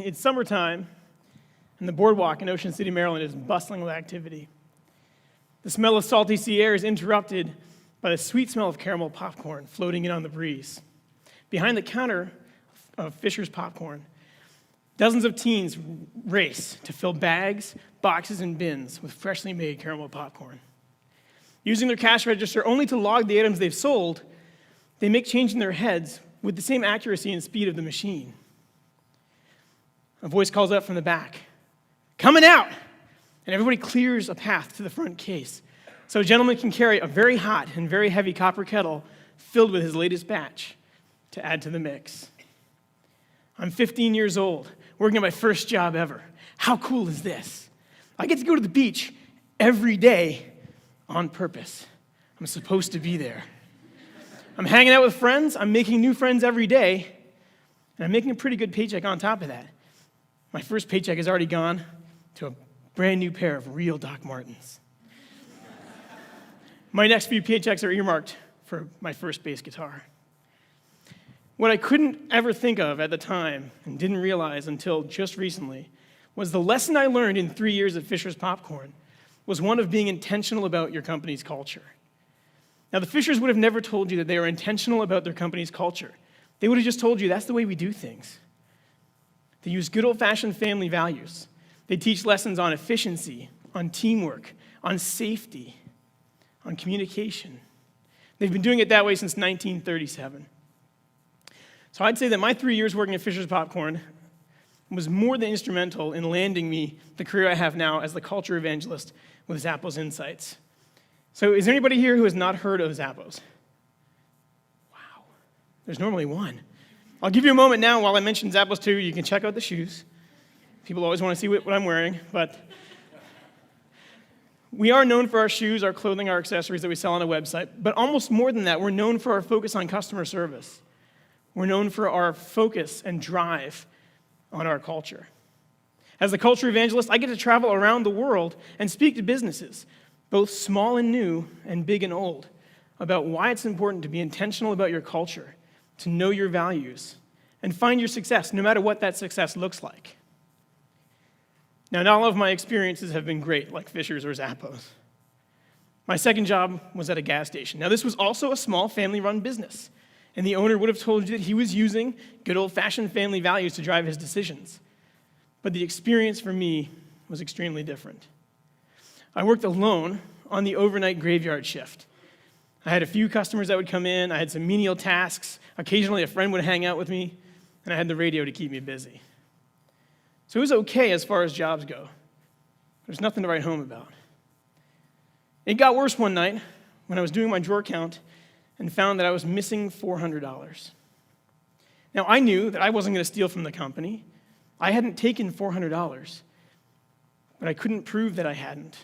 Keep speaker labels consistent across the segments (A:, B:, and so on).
A: It's summertime, and the boardwalk in Ocean City, Maryland is bustling with activity. The smell of salty sea air is interrupted by the sweet smell of caramel popcorn floating in on the breeze. Behind the counter of Fisher's Popcorn, dozens of teens race to fill bags, boxes, and bins with freshly made caramel popcorn. Using their cash register only to log the items they've sold, they make change in their heads with the same accuracy and speed of the machine. A voice calls out from the back, "Coming out!" And everybody clears a path to the front case so a gentleman can carry a very hot and very heavy copper kettle filled with his latest batch to add to the mix. I'm 15 years old, working at my first job ever. How cool is this? I get to go to the beach every day on purpose. I'm supposed to be there. I'm hanging out with friends, I'm making new friends every day, and I'm making a pretty good paycheck on top of that. My first paycheck has already gone to a brand new pair of real Doc Martens. My next few paychecks are earmarked for my first bass guitar. What I couldn't ever think of at the time and didn't realize until just recently was the lesson I learned in 3 years at Fisher's Popcorn was one of being intentional about your company's culture. Now, the Fishers would have never told you that they were intentional about their company's culture. They would have just told you that's the way we do things. They use good old-fashioned family values. They teach lessons on efficiency, on teamwork, on safety, on communication. They've been doing it that way since 1937. So I'd say that my 3 years working at Fisher's Popcorn was more than instrumental in landing me the career I have now as the Culture Evangelist with Zappos Insights. So is there anybody here who has not heard of Zappos? Wow, there's normally one. I'll give you a moment now while I mention Zappos too. You can check out the shoes. People always want to see what I'm wearing, but we are known for our shoes, our clothing, our accessories that we sell on a website, but almost more than that, we're known for our focus on customer service. We're known for our focus and drive on our culture. As the Culture Evangelist, I get to travel around the world and speak to businesses, both small and new and big and old, about why it's important to be intentional about your culture, to know your values, and find your success, no matter what that success looks like. Now, not all of my experiences have been great, like Fisher's or Zappos. My second job was at a gas station. Now, this was also a small family-run business, and the owner would have told you that he was using good old-fashioned family values to drive his decisions. But the experience for me was extremely different. I worked alone on the overnight graveyard shift. I had a few customers that would come in, I had some menial tasks, occasionally a friend would hang out with me, and I had the radio to keep me busy. So it was okay as far as jobs go. There's nothing to write home about. It got worse one night when I was doing my drawer count and found that I was missing $400. Now, I knew that I wasn't going to steal from the company. I hadn't taken $400, but I couldn't prove that I hadn't.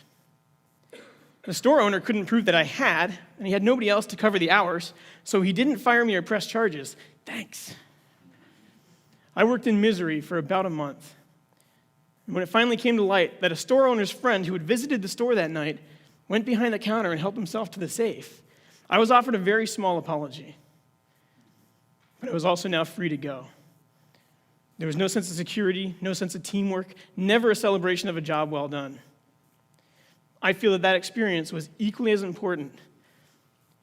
A: The store owner couldn't prove that I had, and he had nobody else to cover the hours, so he didn't fire me or press charges. Thanks. I worked in misery for about a month. And when it finally came to light that a store owner's friend who had visited the store that night went behind the counter and helped himself to the safe, I was offered a very small apology. But I was also now free to go. There was no sense of security, no sense of teamwork, never a celebration of a job well done. I feel that experience was equally as important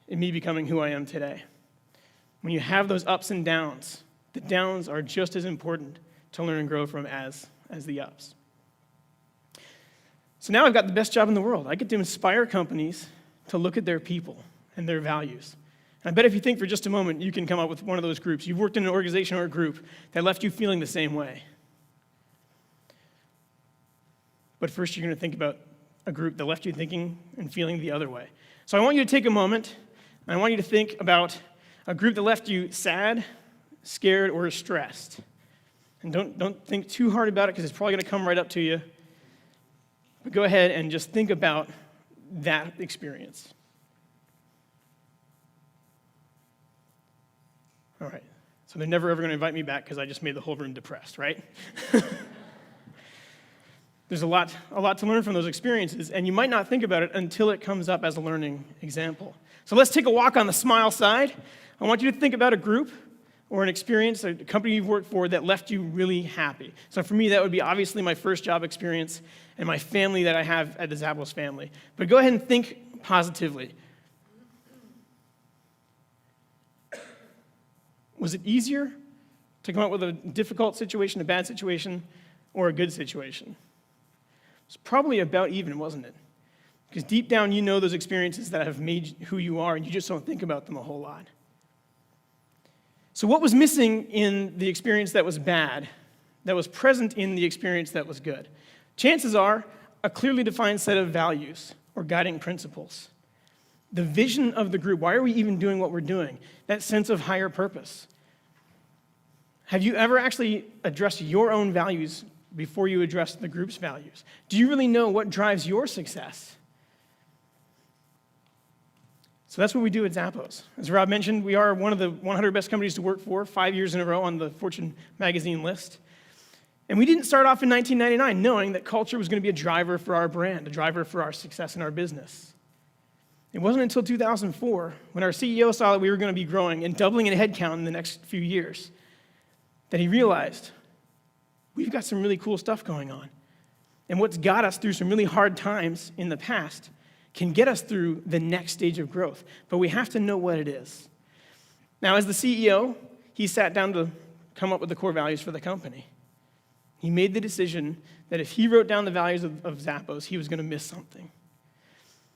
A: in me becoming who I am today. When you have those ups and downs, the downs are just as important to learn and grow from as the ups. So now I've got the best job in the world. I get to inspire companies to look at their people and their values. And I bet if you think for just a moment, you can come up with one of those groups. You've worked in an organization or a group that left you feeling the same way. But first, you're going to think about a group that left you thinking and feeling the other way. So I want you to take a moment, and I want you to think about a group that left you sad, scared, or stressed. And don't think too hard about it, because it's probably going to come right up to you. But go ahead and just think about that experience. All right, so they're never ever going to invite me back because I just made the whole room depressed, right? There's a lot to learn from those experiences, and you might not think about it until it comes up as a learning example. So let's take a walk on the smile side. I want you to think about a group or an experience, a company you've worked for that left you really happy. So for me, that would be obviously my first job experience and my family that I have at the Zappos family. But go ahead and think positively. Was it easier to come up with a difficult situation, a bad situation, or a good situation? It's probably about even, wasn't it? Because deep down, you know those experiences that have made who you are, and you just don't think about them a whole lot. So what was missing in the experience that was bad, that was present in the experience that was good? Chances are a clearly defined set of values or guiding principles. The vision of the group. Why are we even doing what we're doing? That sense of higher purpose. Have you ever actually addressed your own values before you address the group's values? Do you really know what drives your success? So that's what we do at Zappos. As Rob mentioned, we are one of the 100 best companies to work for, 5 years in a row on the Fortune magazine list. And we didn't start off in 1999 knowing that culture was going to be a driver for our brand, a driver for our success in our business. It wasn't until 2004, when our CEO saw that we were going to be growing and doubling in headcount in the next few years, that he realized, we've got some really cool stuff going on. And what's got us through some really hard times in the past can get us through the next stage of growth. But we have to know what it is. Now, as the CEO, he sat down to come up with the core values for the company. He made the decision that if he wrote down the values of Zappos, he was going to miss something.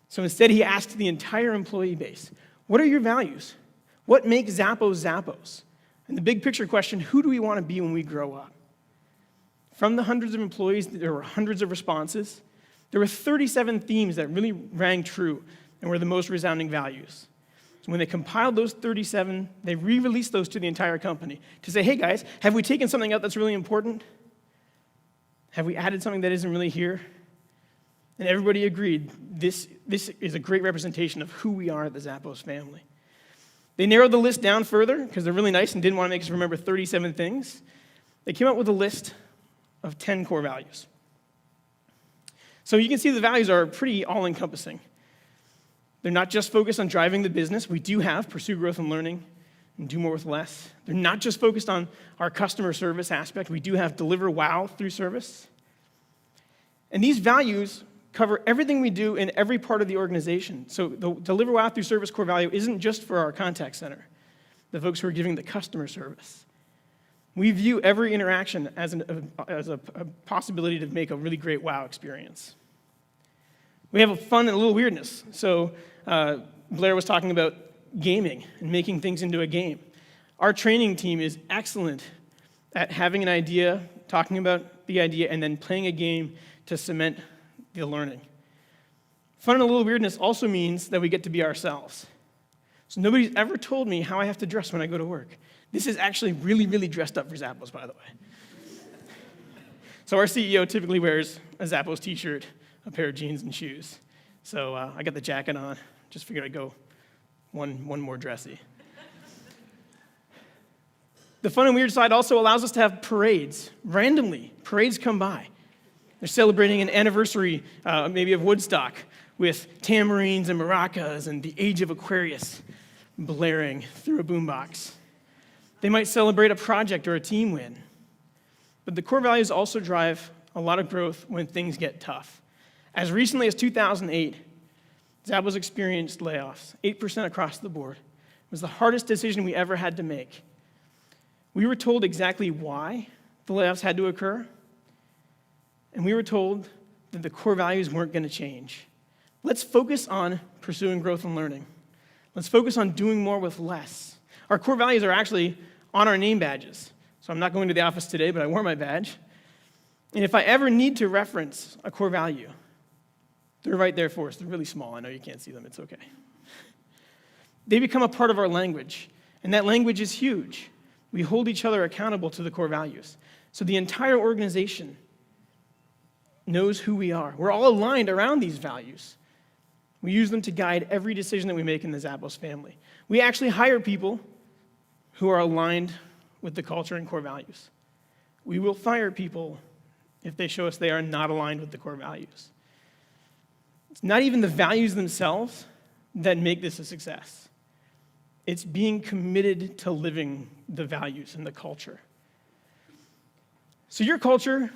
A: So instead, he asked the entire employee base, what are your values? What makes Zappos Zappos? And the big picture question, who do we want to be when we grow up? From the hundreds of employees, there were hundreds of responses. There were 37 themes that really rang true and were the most resounding values. So when they compiled those 37, they re-released those to the entire company to say, hey guys, have we taken something out that's really important? Have we added something that isn't really here? And everybody agreed, this is a great representation of who we are at the Zappos family. They narrowed the list down further because they're really nice and didn't want to make us remember 37 things. They came up with a list of 10 core values. So you can see the values are pretty all-encompassing. They're not just focused on driving the business. We do have pursue growth and learning and do more with less. They're not just focused on our customer service aspect. We do have deliver wow through service. And these values cover everything we do in every part of the organization. So the deliver wow through service core value isn't just for our contact center, the folks who are giving the customer service. We view every interaction as a possibility to make a really great wow experience. We have a fun and a little weirdness. So Blair was talking about gaming and making things into a game. Our training team is excellent at having an idea, talking about the idea, and then playing a game to cement the learning. Fun and a little weirdness also means that we get to be ourselves. So nobody's ever told me how I have to dress when I go to work. This is actually really, really dressed up for Zappos, by the way. So our CEO typically wears a Zappos t-shirt, a pair of jeans, and shoes. So I got the jacket on. Just figured I'd go one more dressy. The fun and weird side also allows us to have parades. Randomly, parades come by. They're celebrating an anniversary, maybe of Woodstock, with tambourines and maracas and the age of Aquarius blaring through a boombox. They might celebrate a project or a team win. But the core values also drive a lot of growth when things get tough. As recently as 2008, Zappos experienced layoffs, 8% across the board. It was the hardest decision we ever had to make. We were told exactly why the layoffs had to occur, and we were told that the core values weren't going to change. Let's focus on pursuing growth and learning. Let's focus on doing more with less. Our core values are actually on our name badges. So I'm not going to the office today, but I wore my badge. And if I ever need to reference a core value, they're right there for us. They're really small. I know you can't see them. It's okay. They become a part of our language, and that language is huge. We hold each other accountable to the core values. So the entire organization knows who we are. We're all aligned around these values. We use them to guide every decision that we make in the Zappos family. We actually hire people who are aligned with the culture and core values. We will fire people if they show us they are not aligned with the core values. It's not even the values themselves that make this a success. It's being committed to living the values and the culture. So your culture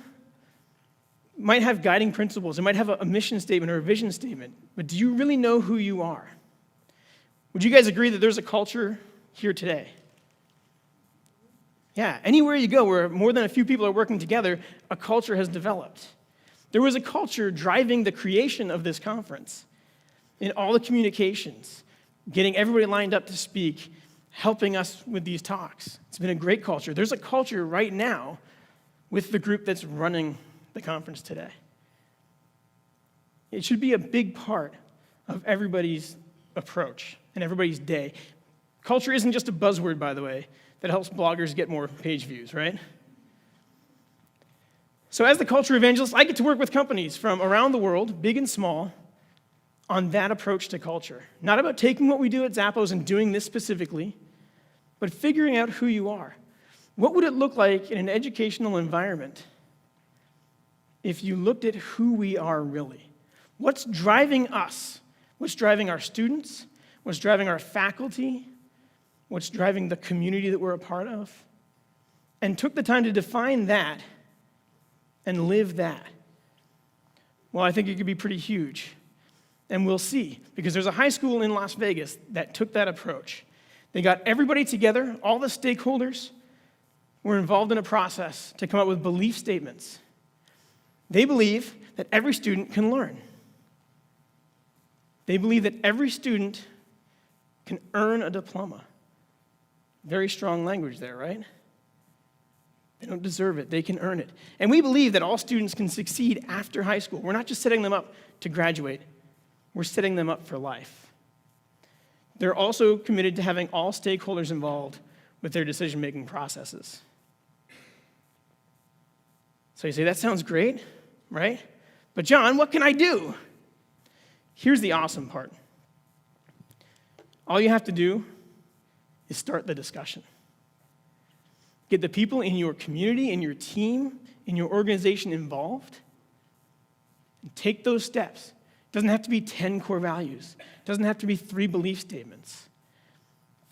A: might have guiding principles. It might have a mission statement or a vision statement. But do you really know who you are? Would you guys agree that there's a culture here today? Yeah, anywhere you go where more than a few people are working together, a culture has developed. There was a culture driving the creation of this conference in all the communications, getting everybody lined up to speak, helping us with these talks. It's been a great culture. There's a culture right now with the group that's running the conference today. It should be a big part of everybody's approach and everybody's day. Culture isn't just a buzzword, by the way, that helps bloggers get more page views, right? So as the culture evangelist, I get to work with companies from around the world, big and small, on that approach to culture. Not about taking what we do at Zappos and doing this specifically, but figuring out who you are. What would it look like in an educational environment if you looked at who we are really? What's driving us? What's driving our students? What's driving our faculty? What's driving the community that we're a part of? And took the time to define that and live that. Well, I think it could be pretty huge. And we'll see, because there's a high school in Las Vegas that took that approach. They got everybody together, all the stakeholders were involved in a process to come up with belief statements. They believe that every student can learn. They believe that every student can earn a diploma. Very strong language there, right? They don't deserve it. They can earn it. And we believe that all students can succeed after high school. We're not just setting them up to graduate. We're setting them up for life. They're also committed to having all stakeholders involved with their decision-making processes. So you say, that sounds great, right? But Jon, what can I do? Here's the awesome part. All you have to do is start the discussion. Get the people in your community, in your team, in your organization involved, and take those steps. It doesn't have to be 10 core values. It doesn't have to be 3 belief statements.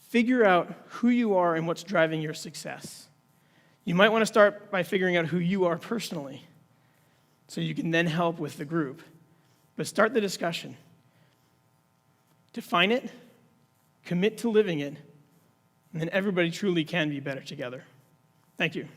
A: Figure out who you are and what's driving your success. You might want to start by figuring out who you are personally, so you can then help with the group. But start the discussion. Define it, commit to living it, and then everybody truly can be better together. Thank you.